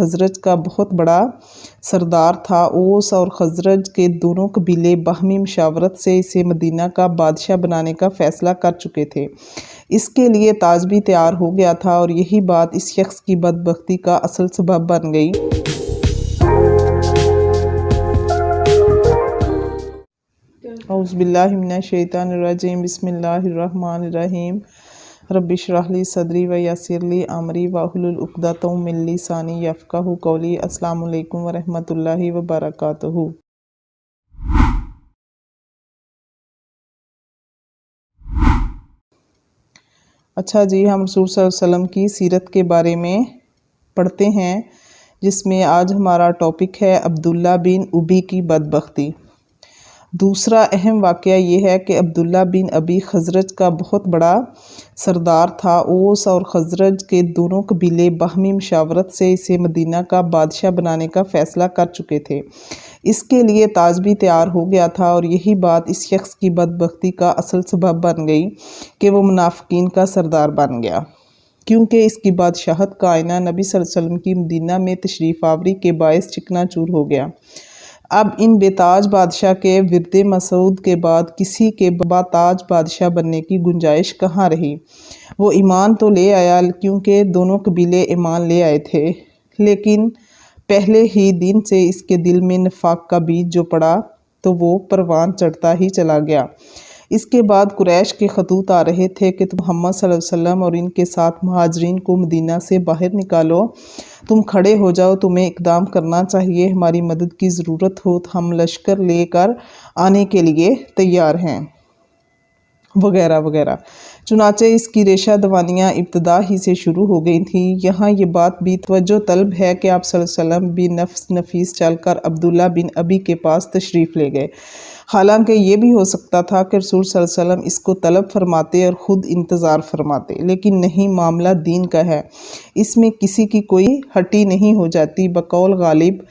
خزرج کا بہت بڑا سردار تھا۔ اوس اور خزرج کے دونوں قبیلے باہمی مشاورت سے اسے مدینہ کا بادشاہ بنانے کا فیصلہ کر چکے تھے۔ اس کے لیے تاج بھی تیار ہو گیا تھا اور یہی بات اس شخص کی بدبختی کا اصل سبب بن گئی۔ اعوذ باللہ من الشیطان الرجیم، بسم اللہ الرحمن الرحیم۔ رب اشرح لی صدری ویسر لی امری واحلل عقدۃ من لسانی یفقہوا قولی۔ السلام علیکم ورحمۃ اللہ وبرکاتہ۔ اچھا جی، ہم رسول صلی اللہ علیہ وسلم کی سیرت کے بارے میں پڑھتے ہیں، جس میں آج ہمارا ٹاپک ہے عبداللہ بن ابی کی بدبختی۔ دوسرا اہم واقعہ یہ ہے کہ عبداللہ بن ابی خزرج کا بہت بڑا سردار تھا۔ اوس اور خزرج کے دونوں قبیلے باہمی مشاورت سے اسے مدینہ کا بادشاہ بنانے کا فیصلہ کر چکے تھے۔ اس کے لیے تاج بھی تیار ہو گیا تھا اور یہی بات اس شخص کی بدبختی کا اصل سبب بن گئی کہ وہ منافقین کا سردار بن گیا، کیونکہ اس کی بادشاہت کا آئینہ نبی صلی اللہ علیہ وسلم کی مدینہ میں تشریف آوری کے باعث چکنا چور ہو گیا۔ اب ان بے تاج بادشاہ کے ورد مسعود کے بعد کسی کے با تاج بادشاہ بننے کی گنجائش کہاں رہی؟ وہ ایمان تو لے آیا، کیونکہ دونوں قبیلے ایمان لے آئے تھے، لیکن پہلے ہی دن سے اس کے دل میں نفاق کا بیج جو پڑا تو وہ پروان چڑھتا ہی چلا گیا۔ اس کے بعد قریش کے خطوط آ رہے تھے کہ تم محمد صلی اللہ علیہ وسلم اور ان کے ساتھ مہاجرین کو مدینہ سے باہر نکالو، تم کھڑے ہو جاؤ، تمہیں اقدام کرنا چاہیے، ہماری مدد کی ضرورت ہو تو ہم لشکر لے کر آنے کے لیے تیار ہیں، وغیرہ وغیرہ۔ چنانچہ اس کی ریشہ دوانیاں ابتدا ہی سے شروع ہو گئی تھیں۔ یہاں یہ بات بھی توجہ طلب ہے کہ آپ صلی اللہ علیہ وسلم بھی نفس نفیس چل کر عبداللہ بن ابی کے پاس تشریف لے گئے، حالانکہ یہ بھی ہو سکتا تھا کہ رسول صلی اللہ علیہ وسلم اس کو طلب فرماتے اور خود انتظار فرماتے، لیکن نہیں، معاملہ دین کا ہے، اس میں کسی کی کوئی ہٹی نہیں ہو جاتی۔ بقول غالب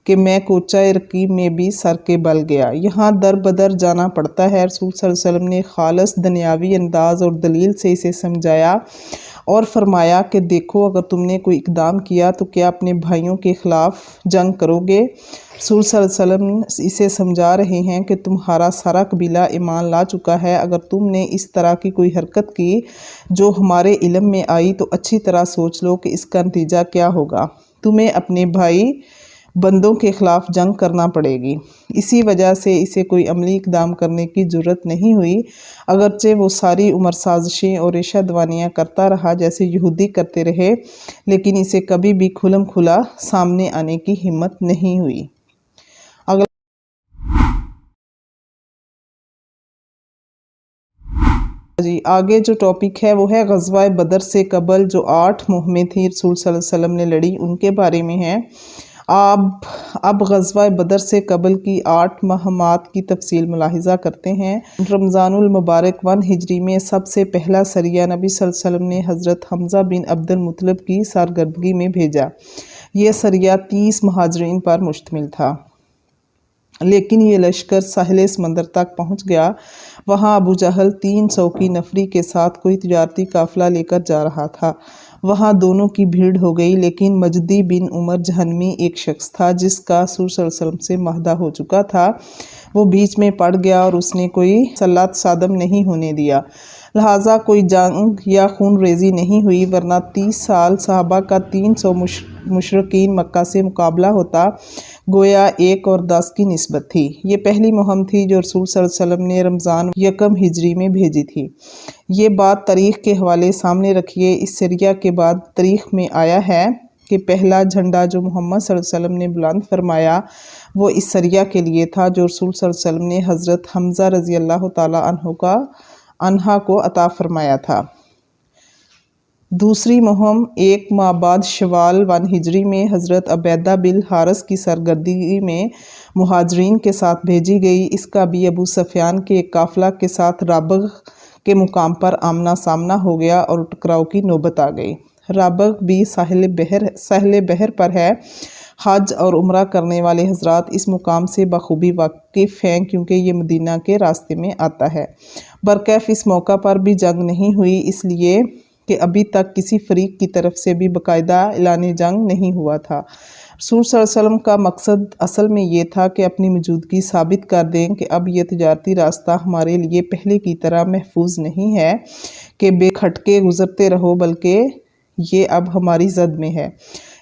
کہ میں کوچہ رقیب میں بھی سر کے بل گیا، یہاں در بدر جانا پڑتا ہے۔ رسول صلی اللہ علیہ وسلم نے خالص دنیاوی انداز اور دلیل سے اسے سمجھایا اور فرمایا کہ دیکھو، اگر تم نے کوئی اقدام کیا تو کیا اپنے بھائیوں کے خلاف جنگ کرو گے؟ رسول صلی اللہ علیہ وسلم اسے سمجھا رہے ہیں کہ تمہارا سارا قبیلہ ایمان لا چکا ہے، اگر تم نے اس طرح کی کوئی حرکت کی جو ہمارے علم میں آئی تو اچھی طرح سوچ لو کہ اس کا نتیجہ کیا ہوگا، تمہیں اپنے بھائی بندوں کے خلاف جنگ کرنا پڑے گی۔ اسی وجہ سے اسے کوئی عملی اقدام کرنے کی جرت نہیں ہوئی، اگرچہ وہ ساری عمر سازشیں اور ریشہ دوانیاں کرتا رہا جیسے یہودی کرتے رہے، لیکن اسے کبھی بھی کھلم کھلا سامنے آنے کی ہمت نہیں ہوئی۔ آگے جو ٹاپک ہے وہ ہے غزوہ بدر سے قبل جو 8 مہمیں تھیں رسول صلی اللہ علیہ وسلم نے لڑی، ان کے بارے میں ہے۔ اب غزوہ بدر سے قبل کی 8 مہمات کی تفصیل ملاحظہ کرتے ہیں۔ رمضان المبارک 1 ہجری میں سب سے پہلا سریہ نبی صلی اللہ علیہ وسلم نے حضرت حمزہ بن عبد المطلب کی سرگردگی میں بھیجا۔ یہ سریہ 30 مہاجرین پر مشتمل تھا، لیکن یہ لشکر ساحل سمندر تک پہنچ گیا۔ وہاں ابو جہل 300 کی نفری کے ساتھ کوئی تجارتی قافلہ لے کر جا رہا تھا، وہاں دونوں کی بھیڑ ہو گئی، لیکن مجدی بن عمر جہنمی ایک شخص تھا جس کا رسول صلی اللہ علیہ وسلم سے معاہدہ ہو چکا تھا، وہ بیچ میں پڑ گیا اور اس نے کوئی صلات صادم نہیں ہونے دیا، لہٰذا کوئی جنگ یا خون ریزی نہیں ہوئی، ورنہ 30 سال صحابہ کا 300 مشرکین مکہ سے مقابلہ ہوتا، گویا 1 اور 10 کی نسبت تھی۔ یہ پہلی مہم تھی جو رسول صلی اللہ علیہ وسلم نے رمضان 1 ہجری میں بھیجی تھی۔ یہ بات تاریخ کے حوالے سامنے رکھیے۔ اس سریہ کے بعد تاریخ میں آیا ہے کہ پہلا جھنڈا جو محمد صلی اللہ علیہ وسلم نے بلند فرمایا وہ اس سریہ کے لیے تھا جو رسول صلی اللہ علیہ وسلم نے حضرت حمزہ رضی اللہ تعالیٰ عنہ کو عطا فرمایا تھا۔ دوسری مہم 1 ماہ بعد شوال 1 ہجری میں حضرت عبیدہ بن حارث کی سرگردگی میں مہاجرین کے ساتھ بھیجی گئی، اس کا بھی ابو سفیان کے ایک قافلہ کے ساتھ رابغ کے مقام پر آمنا سامنا ہو گیا اور ٹکراؤ کی نوبت آ گئی۔ رابغ بھی ساحل بحر پر ہے۔ حج اور عمرہ کرنے والے حضرات اس مقام سے بخوبی واقف ہیں کیونکہ یہ مدینہ کے راستے میں آتا ہے۔ برکیف اس موقع پر بھی جنگ نہیں ہوئی، اس لیے کہ ابھی تک کسی فریق کی طرف سے بھی باقاعدہ اعلان جنگ نہیں ہوا تھا۔ رسول صلی اللہ علیہ وسلم کا مقصد اصل میں یہ تھا کہ اپنی موجودگی ثابت کر دیں کہ اب یہ تجارتی راستہ ہمارے لیے پہلے کی طرح محفوظ نہیں ہے کہ بے کھٹکے گزرتے رہو، بلکہ یہ اب ہماری زد میں ہے۔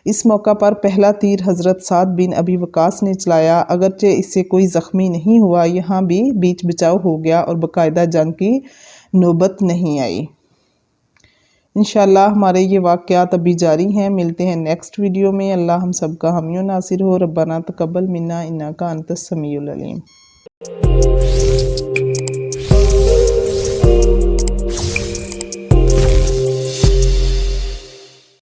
اس موقع پر پہلا تیر حضرت سعد بن ابی وقاص نے چلایا، اگرچہ اس سے کوئی زخمی نہیں ہوا، یہاں بھی بیچ بچاؤ ہو گیا اور باقاعدہ جنگ کی نوبت نہیں آئی۔ انشاءاللہ ہمارے یہ واقعات ابھی جاری ہیں۔ ملتے ہیں نیکسٹ ویڈیو میں۔ اللہ ہم سب کا حامی و ناصر ہو۔ ربنا تقبل منا انک انت السمیع العلیم۔